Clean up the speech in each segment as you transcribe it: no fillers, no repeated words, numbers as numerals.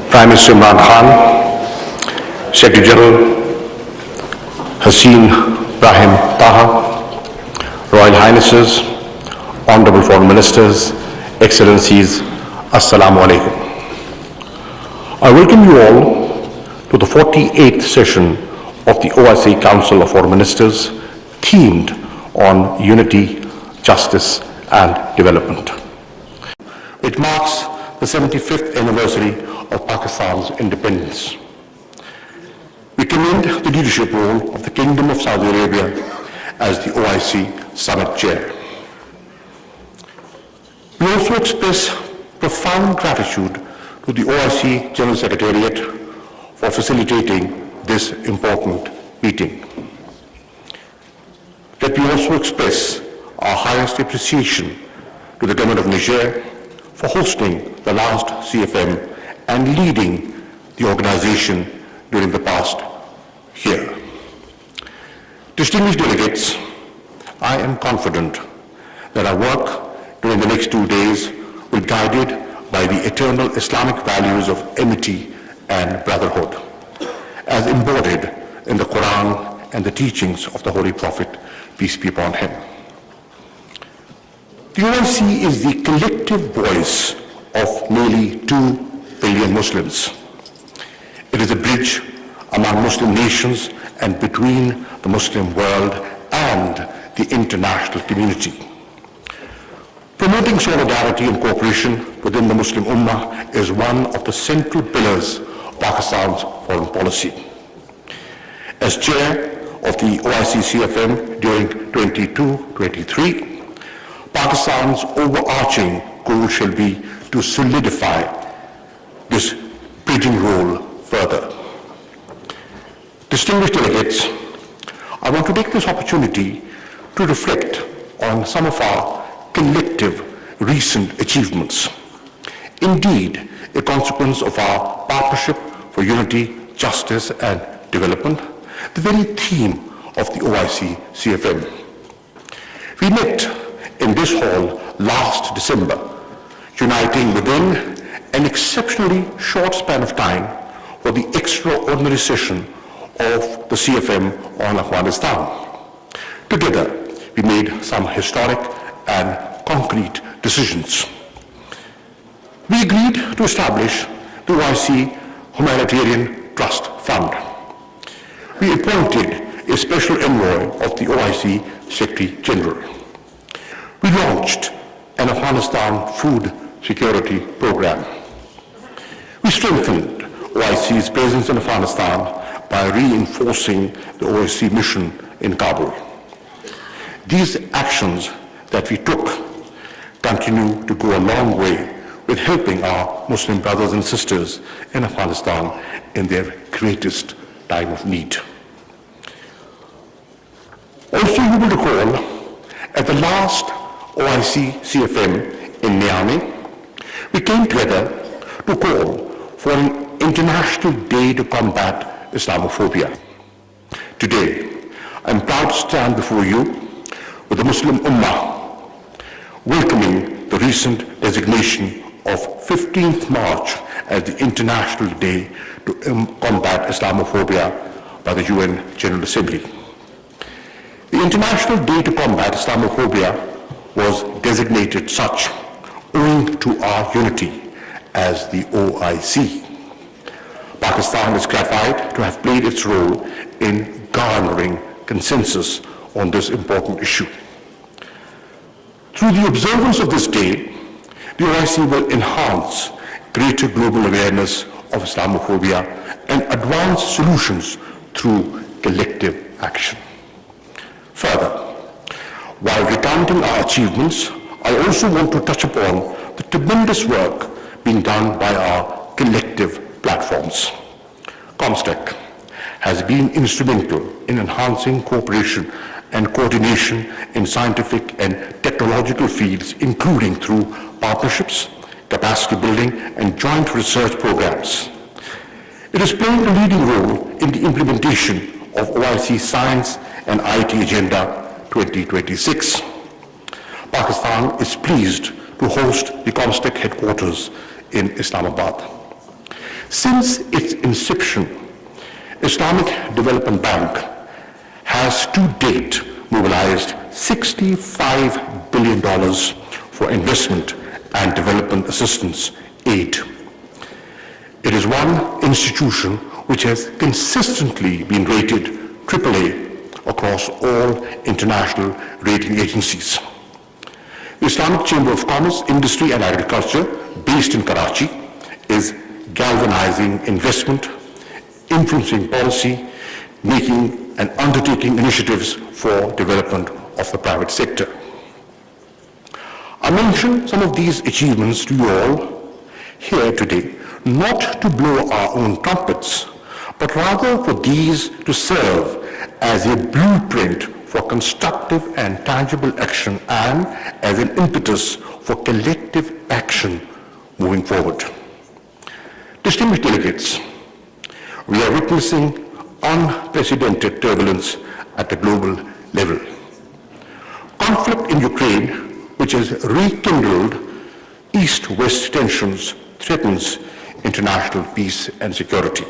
Prime Minister Imran Khan, Secretary General Haseen Brahim Taha, Royal Highnesses, Honorable Foreign Ministers, Excellencies, Assalamu Alaikum. I welcome you all to the 48th session of the OIC Council of Foreign Ministers themed on unity, justice and development. It marks the 75th anniversary of Pakistan's independence. We commend the leadership role of the Kingdom of Saudi Arabia as the OIC Summit Chair. We also express profound gratitude to the OIC General Secretariat for facilitating this important meeting. Let me also express our highest appreciation to the Government of Niger for hosting the last CFM and leading the organization during the past year. Distinguished delegates, I am confident that our work during the next 2 days will be guided by the eternal Islamic values of amity and brotherhood, as embodied in the Quran and the teachings of the Holy Prophet, peace be upon him. The OIC is the collective voice of nearly 2 billion Muslims. It is a bridge among Muslim nations and between the Muslim world and the international community. Promoting solidarity and cooperation within the Muslim Ummah is one of the central pillars of Pakistan's foreign policy. As chair of the OIC CFM during 22-23, Pakistan's overarching goal shall be to solidify this bridging role further. Distinguished delegates, I want to take this opportunity to reflect on some of our collective recent achievements. Indeed, a consequence of our partnership for unity, justice and development, the very theme of the OIC CFM. We met in this hall last December, uniting within an exceptionally short span of time for the extraordinary session of the CFM on Afghanistan. Together, we made some historic and concrete decisions. We agreed to establish the OIC Humanitarian Trust Fund. We appointed a special envoy of the OIC Secretary General. We launched an Afghanistan food security program. We strengthened OIC's presence in Afghanistan by reinforcing the OIC mission in Kabul. These actions that we took continue to go a long way with helping our Muslim brothers and sisters in Afghanistan in their greatest time of need. Also, you will recall, at the last OIC CFM in Niamey, we came together to call for an International Day to combat Islamophobia. Today, I'm proud to stand before you with the Muslim Ummah, welcoming the recent designation of 15th March as the International Day to combat Islamophobia by the UN General Assembly. The International Day to combat Islamophobia was designated such owing to our unity as the OIC. Pakistan is gratified to have played its role in garnering consensus on this important issue. Through the observance of this day, the OIC will enhance greater global awareness of Islamophobia and advance solutions through collective action. Further, while recounting our achievements, I also want to touch upon the tremendous work being done by our collective platforms. ComStec has been instrumental in enhancing cooperation and coordination in scientific and technological fields, including through partnerships, capacity building, and joint research programs. It is playing a leading role in the implementation of OIC Science and IT Agenda 2026. Pakistan is pleased to host the ComStec headquarters in Islamabad. Since its inception, Islamic Development Bank has to date mobilized $65 billion for investment and development assistance aid. It is one institution which has consistently been rated AAA across all international rating agencies. The Islamic Chamber of Commerce, Industry and Agriculture, based in Karachi, is galvanizing investment, influencing policy, making and undertaking initiatives for development of the private sector. I mention some of these achievements to you all here today, not to blow our own trumpets, but rather for these to serve as a blueprint for constructive and tangible action and as an impetus for collective action moving forward. Distinguished delegates, we are witnessing unprecedented turbulence at the global level. Conflict in Ukraine, which has rekindled East-West tensions, threatens international peace and security.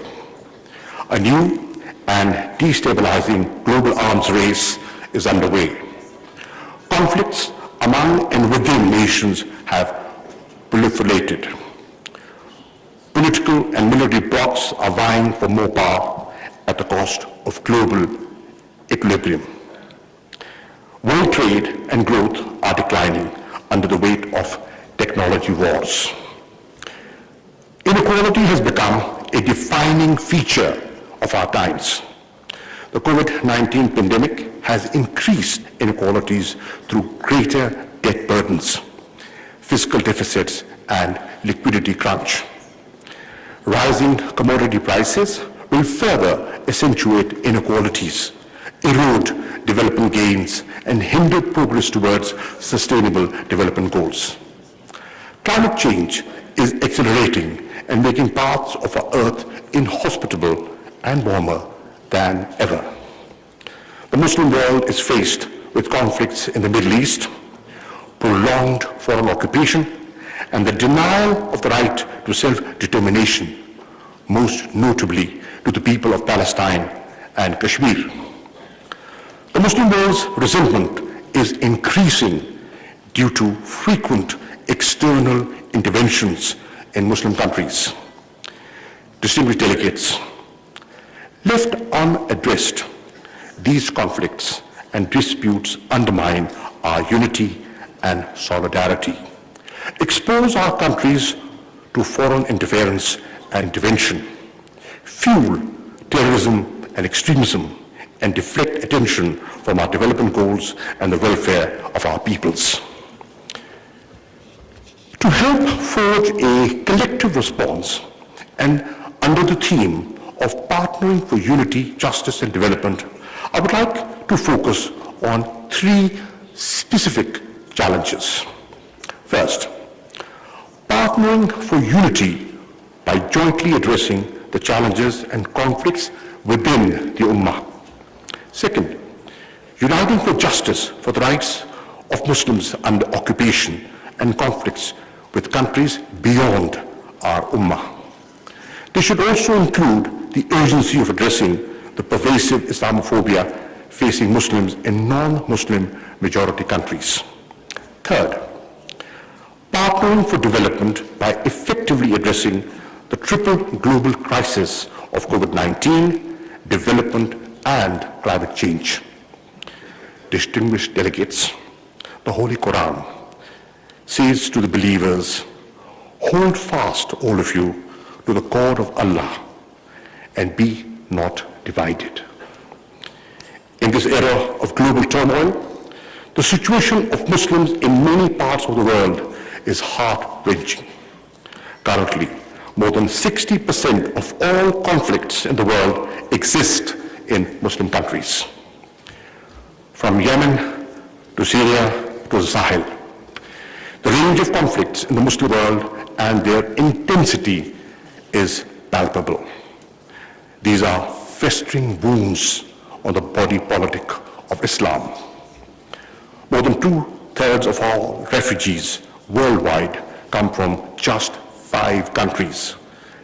A new and destabilizing global arms race is underway. Conflicts among and within nations have proliferated. Political and military blocs are vying for more power at the cost of global equilibrium. World trade and growth are declining under the weight of technology wars. Inequality has become a defining feature of our times. The COVID-19 pandemic has increased inequalities through greater debt burdens, fiscal deficits, and liquidity crunch. Rising commodity prices will further accentuate inequalities, erode development gains, and hinder progress towards sustainable development goals. Climate change is accelerating and making parts of our Earth inhospitable and warmer than ever. The Muslim world is faced with conflicts in the Middle East, prolonged foreign occupation, and the denial of the right to self-determination, most notably to the people of Palestine and Kashmir. The Muslim world's resentment is increasing due to frequent external interventions in Muslim countries. Distinguished delegates, left unaddressed, these conflicts and disputes undermine our unity and solidarity, expose our countries to foreign interference and intervention, fuel terrorism and extremism, and deflect attention from our development goals and the welfare of our peoples. To help forge a collective response and under the theme of partnering for unity, justice, and development, I would like to focus on three specific challenges. First, partnering for unity by jointly addressing the challenges and conflicts within the Ummah. Second, uniting for justice for the rights of Muslims under occupation and conflicts with countries beyond our Ummah. This should also include the urgency of addressing the pervasive Islamophobia facing Muslims in non-Muslim majority countries. Third, partnering for development by effectively addressing the triple global crisis of COVID-19, development, and climate change. Distinguished delegates, the Holy Quran says to the believers, hold fast, all of you, to the cord of Allah and be not divided. In this era of global turmoil, the situation of Muslims in many parts of the world is heart-wrenching. Currently, more than 60% of all conflicts in the world exist in Muslim countries. From Yemen to Syria to the Sahel, the range of conflicts in the Muslim world and their intensity is palpable. These are festering wounds on the body politic of Islam. More than 2/3 of all refugees worldwide come from just 5 countries: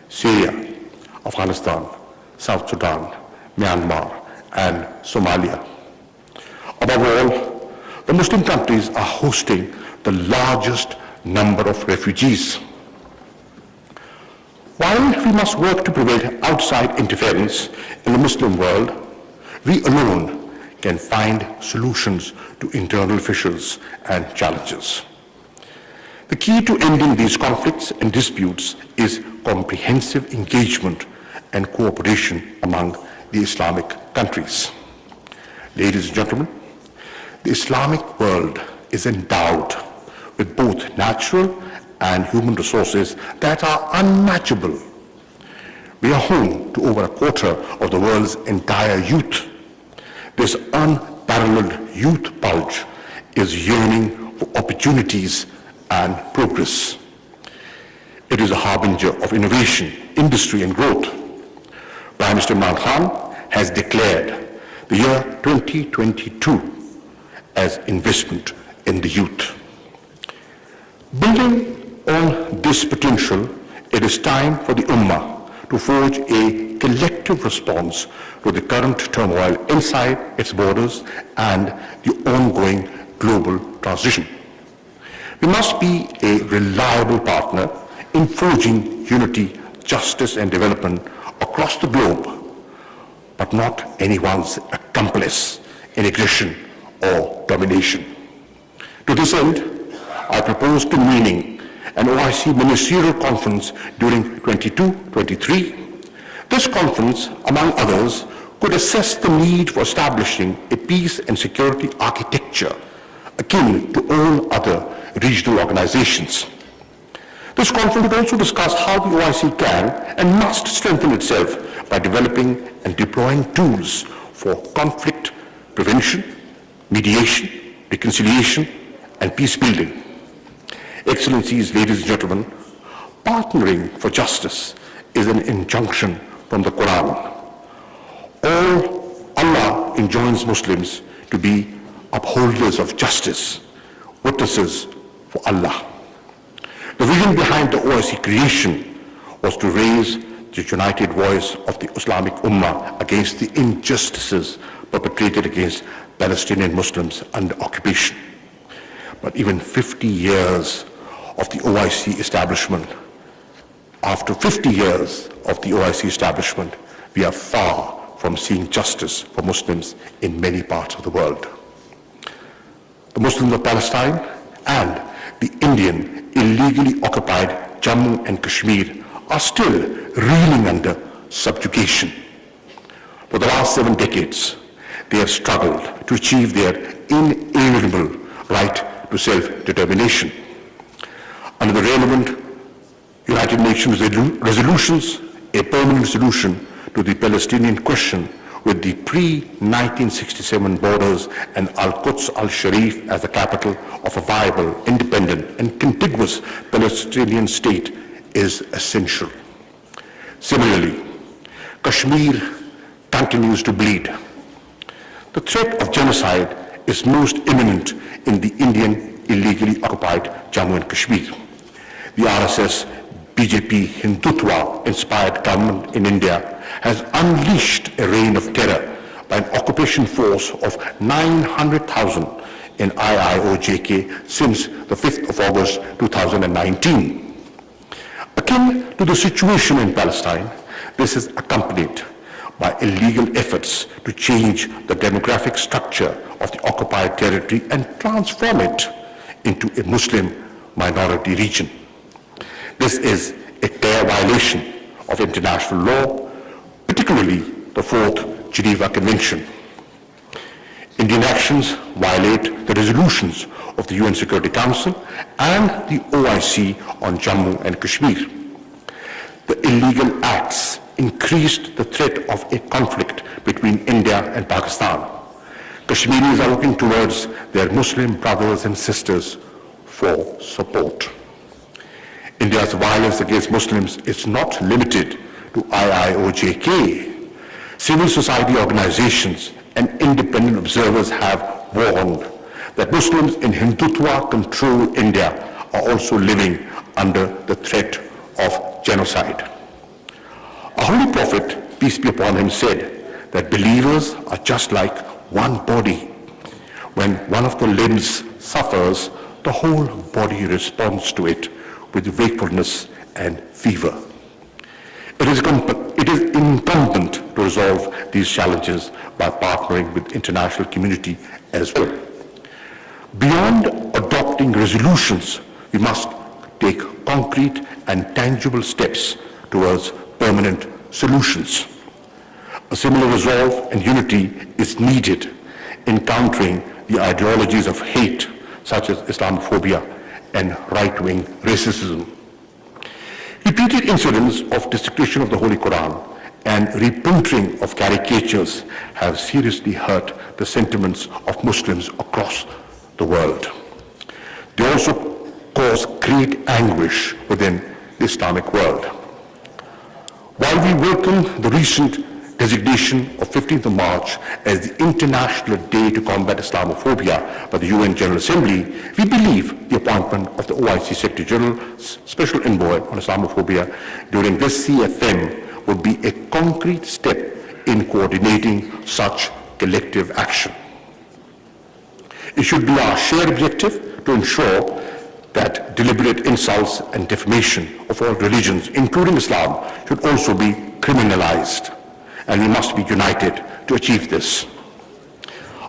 Syria, Afghanistan, South Sudan, Myanmar, and Somalia. Above all, the Muslim countries are hosting the largest number of refugees. While we must work to prevent outside interference in the Muslim world, we alone can find solutions to internal fissures and challenges. The key to ending these conflicts and disputes is comprehensive engagement and cooperation among the Islamic countries. Ladies and gentlemen, the Islamic world is endowed with both natural and human resources that are unmatchable. We are home to over a quarter of the world's entire youth. This unparalleled youth bulge is yearning for opportunities and progress. It is a harbinger of innovation, industry, and growth. Prime Minister Imran Khan has declared the year 2022 as investment in the youth. Building on this potential, it is time for the Ummah to forge a collective response to the current turmoil inside its borders and the ongoing global transition. We must be a reliable partner in forging unity, justice, and development across the globe, but not anyone's accomplice in aggression or domination. To this end, I propose convening an OIC ministerial conference during 22-23. This conference, among others, could assess the need for establishing a peace and security architecture akin to all other regional organizations. This conference would also discuss how the OIC can and must strengthen itself by developing and deploying tools for conflict prevention, mediation, reconciliation, and peace building. Excellencies, ladies and gentlemen, partnering for justice is an injunction from the Quran. Allah enjoins Muslims to be upholders of justice, witnesses for Allah. The vision behind the OIC creation was to raise the united voice of the Islamic Ummah against the injustices perpetrated against Palestinian Muslims under occupation. But even 50 years of the OIC establishment, after 50 years of the OIC establishment, we are far from seeing justice for Muslims in many parts of the world. The Muslims of Palestine and the Indian illegally occupied Jammu and Kashmir are still reeling under subjugation. For the last 7 decades, they have struggled to achieve their inalienable right to self-determination. Under the relevant United Nations resolutions, a permanent solution to the Palestinian question with the pre-1967 borders and Al-Quds al-Sharif as the capital of a viable, independent, and contiguous Palestinian state is essential. Similarly, Kashmir continues to bleed. The threat of genocide is most imminent in the Indian illegally occupied Jammu and Kashmir. The RSS BJP Hindutva-inspired government in India has unleashed a reign of terror by an occupation force of 900,000 in IIOJK since the 5th of August 2019. Akin to the situation in Palestine, this is accompanied by illegal efforts to change the demographic structure of the occupied territory and transform it into a Muslim minority region. This is a clear violation of international law, particularly the 4th Geneva Convention. Indian actions violate the resolutions of the UN Security Council and the OIC on Jammu and Kashmir. The illegal acts increased the threat of a conflict between India and Pakistan. Kashmiris are looking towards their Muslim brothers and sisters for support. India's violence against Muslims is not limited to IIOJK. Civil society organizations and independent observers have warned that Muslims in Hindutva-controlled India are also living under the threat of genocide. A Holy Prophet, peace be upon him, said that believers are just like one body. When one of the limbs suffers, the whole body responds to it with wakefulness and fever. It is incumbent to resolve these challenges by partnering with the international community as well. Beyond adopting resolutions, we must take concrete and tangible steps towards permanent solutions. A similar resolve and unity is needed in countering the ideologies of hate, such as Islamophobia and right-wing racism. Repeated incidents of desecration of the Holy Quran and reprinting of caricatures have seriously hurt the sentiments of Muslims across the world. They also cause great anguish within the Islamic world. While we welcome the recent designation of 15th of March as the International Day to Combat Islamophobia by the UN General Assembly, we believe the appointment of the OIC Secretary General's Special Envoy on Islamophobia during this CFM would be a concrete step in coordinating such collective action. It should be our shared objective to ensure that deliberate insults and defamation of all religions, including Islam, should also be criminalized, and we must be united to achieve this.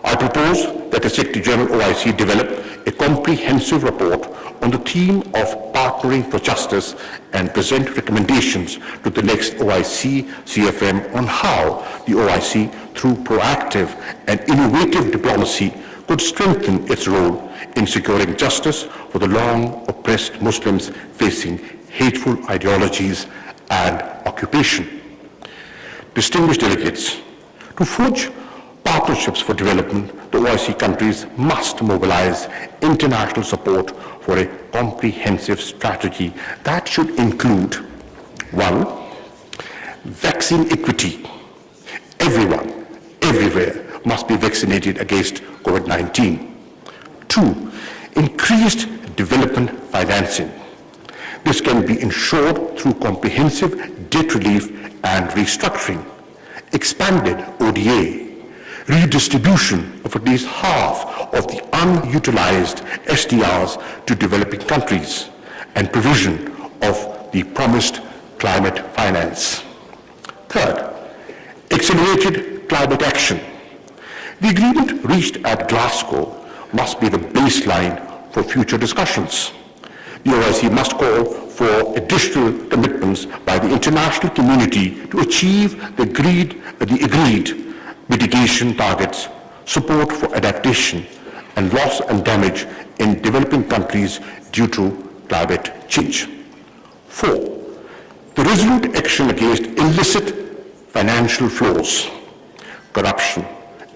I propose that the Secretary General OIC develop a comprehensive report on the theme of partnering for justice and present recommendations to the next OIC CFM on how the OIC, through proactive and innovative diplomacy, could strengthen its role in securing justice for the long oppressed Muslims facing hateful ideologies and occupation. Distinguished delegates, to forge partnerships for development, the OIC countries must mobilize international support for a comprehensive strategy that should include: 1, vaccine equity. Everyone, everywhere, must be vaccinated against COVID-19. 2, increased development financing. This can be ensured through comprehensive debt relief and restructuring, expanded ODA, redistribution of at least half of the unutilized SDRs to developing countries, and provision of the promised climate finance. 3rd, accelerated climate action. The agreement reached at Glasgow must be the baseline for future discussions. The OIC must call for additional commitments by the international community to achieve the agreed mitigation targets, support for adaptation and loss and damage in developing countries due to climate change. 4, the resolute action against illicit financial flows, corruption,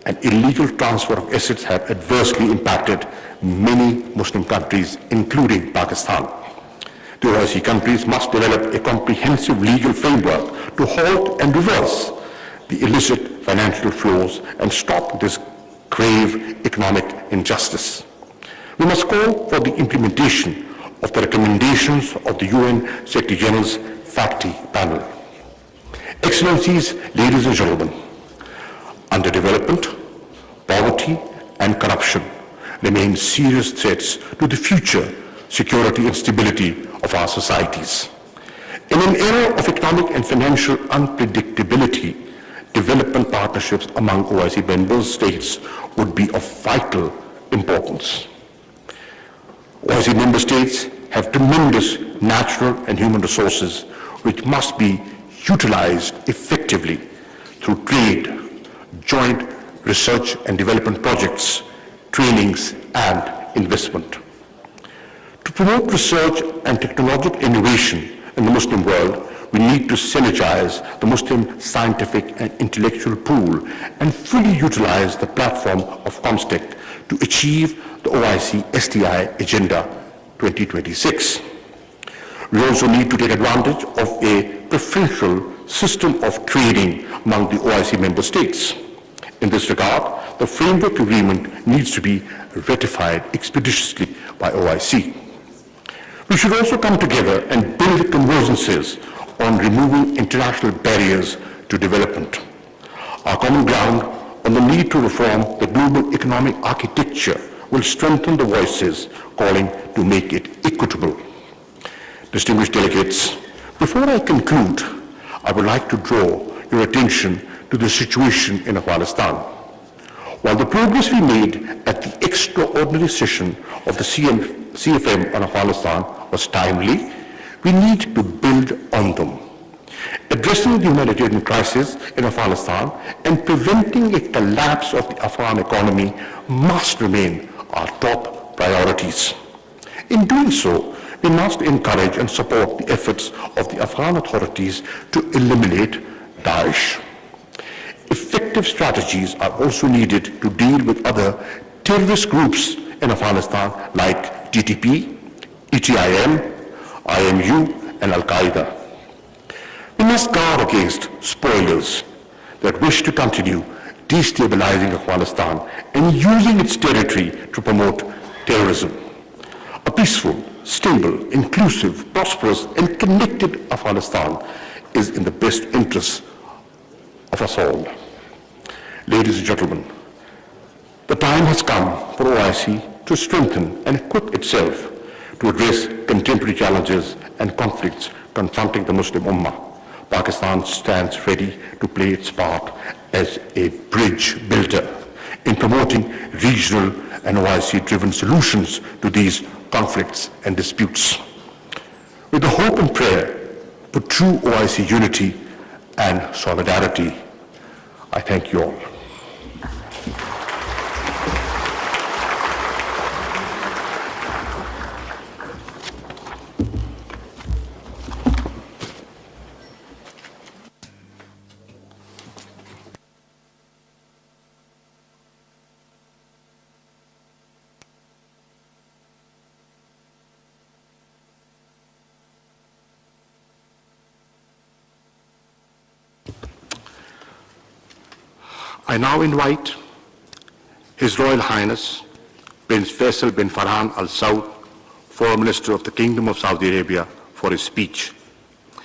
and illegal transfer of assets have adversely impacted many Muslim countries, including Pakistan. The OIC countries must develop a comprehensive legal framework to halt and reverse the illicit financial flows and stop this grave economic injustice. We must call for the implementation of the recommendations of the UN Secretary General's FACTI panel. Excellencies, ladies and gentlemen, underdevelopment, poverty, and corruption remain serious threats to the future security and stability of our societies. In an era of economic and financial unpredictability, development partnerships among OIC member states would be of vital importance. OIC member states have tremendous natural and human resources which must be utilized effectively through trade, joint research and development projects, trainings, and investment. To promote research and technological innovation in the Muslim world, we need to synergize the Muslim scientific and intellectual pool and fully utilize the platform of COMSTEC to achieve the OIC STI Agenda 2026. We also need to take advantage of a preferential system of trading among the OIC member states. In this regard, the framework agreement needs to be ratified expeditiously by OIC. We should also come together and build convergences on removing international barriers to development. Our common ground on the need to reform the global economic architecture will strengthen the voices calling to make it equitable. Distinguished delegates, before I conclude, I would like to draw your attention to the situation in Afghanistan. While the progress we made at the extraordinary session of the CFM on Afghanistan was timely, we need to build on them. Addressing the humanitarian crisis in Afghanistan and preventing a collapse of the Afghan economy must remain our top priorities. In doing so, we must encourage and support the efforts of the Afghan authorities to eliminate Daesh. Effective strategies are also needed to deal with other terrorist groups in Afghanistan like TTP, ETIM, IMU, and Al-Qaeda. We must guard against spoilers that wish to continue destabilizing Afghanistan and using its territory to promote terrorism. A peaceful, stable, inclusive, prosperous, and connected Afghanistan is in the best interests of us all. Ladies and gentlemen, the time has come for OIC to strengthen and equip itself to address contemporary challenges and conflicts confronting the Muslim Ummah. Pakistan stands ready to play its part as a bridge builder in promoting regional and OIC-driven solutions to these conflicts and disputes. With the hope and prayer for true OIC unity and solidarity, I thank you all. I now invite His Royal Highness Prince Faisal bin Farhan Al Saud, Foreign Minister of the Kingdom of Saudi Arabia, for his speech.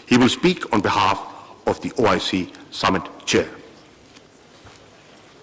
He will speak on behalf of the OIC Summit Chair.